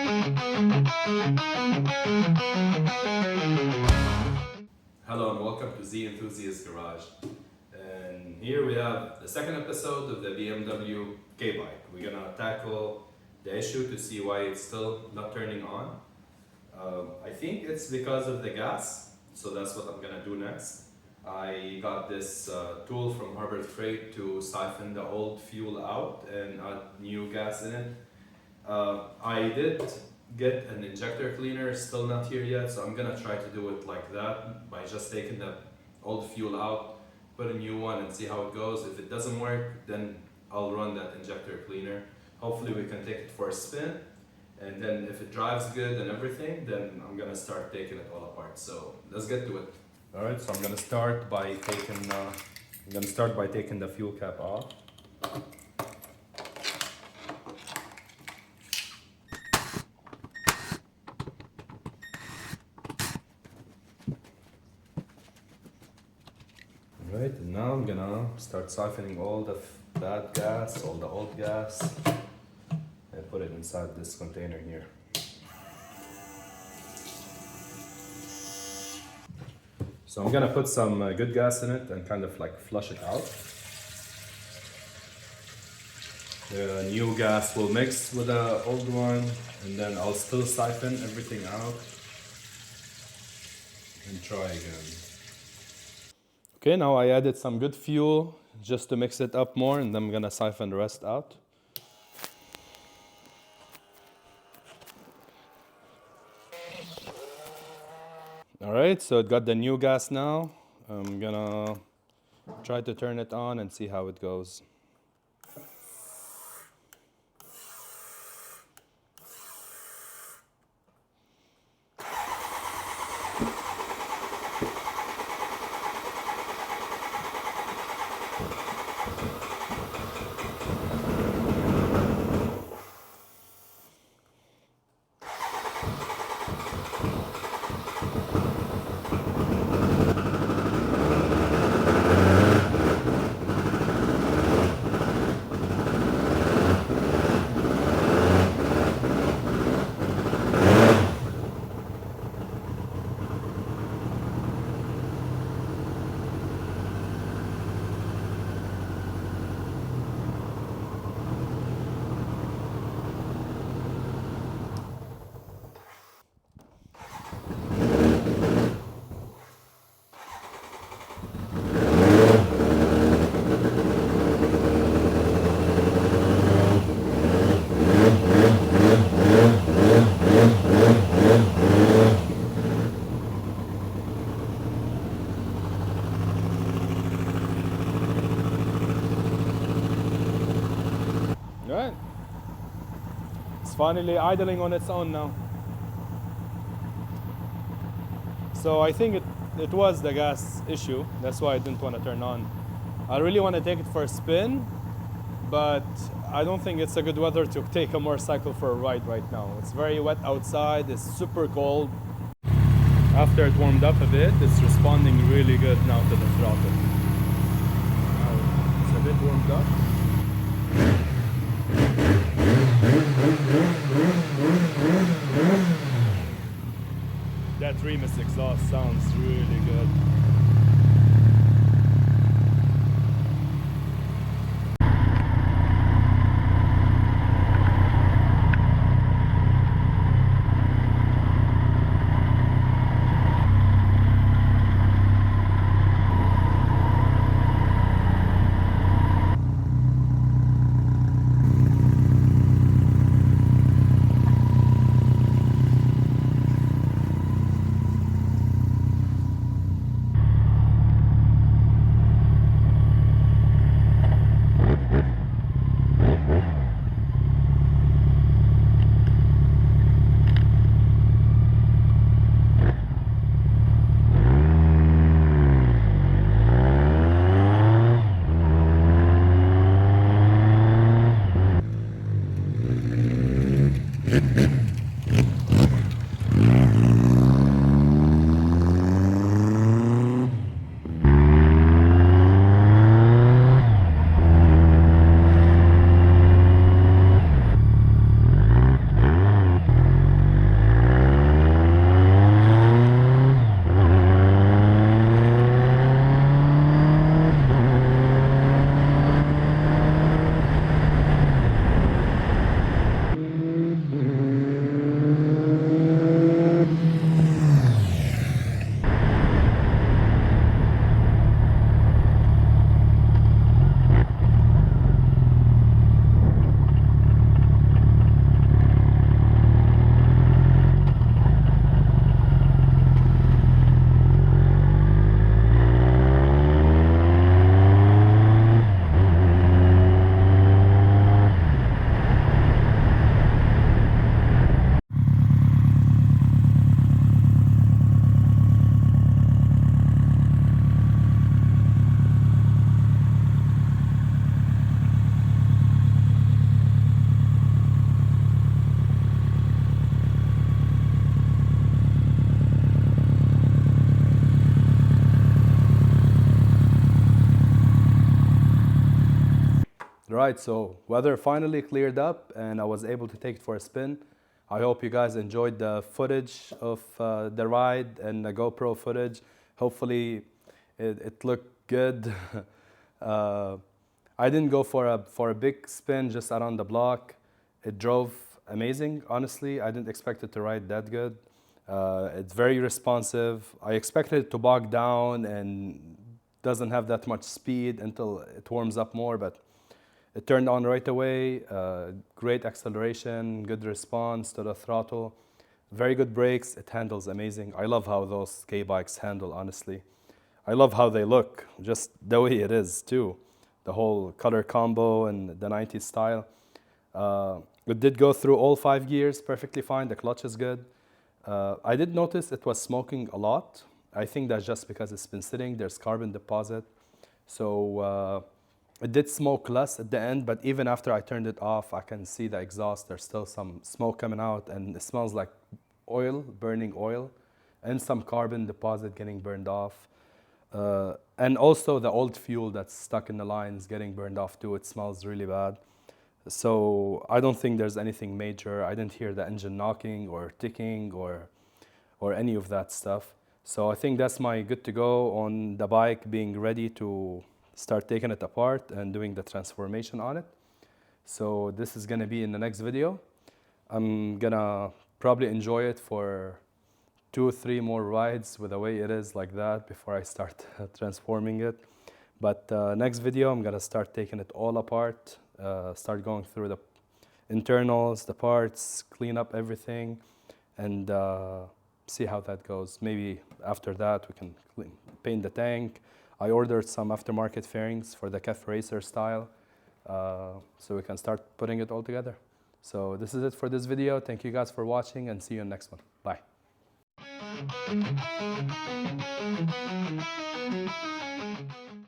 Hello and welcome to the Enthusiast Garage. And here we have the second episode of the BMW K-Bike. We're gonna tackle the issue to see why it's still not turning on. I think it's because of the gas, so that's what I'm gonna do next. I got this tool from Harbor Freight to siphon the old fuel out and add new gas in it. I did get an injector cleaner, still not here yet, so I'm gonna try to do it like that by just taking the old fuel out, put a new one and see how it goes. If it doesn't work, then I'll run that injector cleaner. Hopefully we can take it for a spin, and then if it drives good and everything, then I'm gonna start taking it all apart. So let's get to it. All right, so I'm gonna start by taking the fuel cap off. Right, and now I'm gonna start siphoning all the bad gas, all the old gas, and put it inside this container here. So I'm gonna put some good gas in it and kind of like flush it out. The new gas will mix with the old one, and then I'll still siphon everything out and try again. Okay, now I added some good fuel just to mix it up more, and then I'm gonna siphon the rest out. All right, so it got the new gas now. I'm gonna try to turn it on and see how it goes. Right. It's finally idling on its own now. So I think it was the gas issue. That's why I didn't want to turn on. I really want to take it for a spin, but I don't think it's a good weather to take a motorcycle for a ride right now. It's very wet outside. It's super cold. After it warmed up a bit, it's responding really good now to the throttle. Now it's a bit warmed up. That Remus exhaust sounds really good. Right, so weather finally cleared up and I was able to take it for a spin. I hope you guys enjoyed the footage of the ride and the GoPro footage. Hopefully it looked good. uh, I didn't go for a big spin, just around the block. It drove amazing, honestly. I didn't expect it to ride that good. It's very responsive. I expected it to bog down and doesn't have that much speed until it warms up more, but it turned on right away. Great acceleration, good response to the throttle, very good brakes. It handles amazing. I love how those K-bikes handle, honestly. I love how they look, just the way it is too. The whole color combo and the 90s style. It did go through all 5 gears perfectly fine. The clutch is good. I did notice it was smoking a lot. I think that's just because it's been sitting. There's carbon deposit. So it did smoke less at the end, but even after I turned it off, I can see the exhaust. There's still some smoke coming out, and it smells like oil, burning oil, and some carbon deposit getting burned off. And also the old fuel that's stuck in the lines getting burned off too. It smells really bad. So I don't think there's anything major. I didn't hear the engine knocking or ticking or any of that stuff. So I think that's my good to go on the bike, being ready to start taking it apart and doing the transformation on it. So this is gonna be in the next video. I'm gonna probably enjoy it for 2 or 3 more rides with the way it is like that before I start transforming it. But next video, I'm gonna start taking it all apart, start going through the internals, the parts, clean up everything, and see how that goes. Maybe after that, we can paint the tank. I ordered some aftermarket fairings for the Kef Racer style, so we can start putting it all together. So this is it for this video. Thank you guys for watching, and see you in the next one. Bye.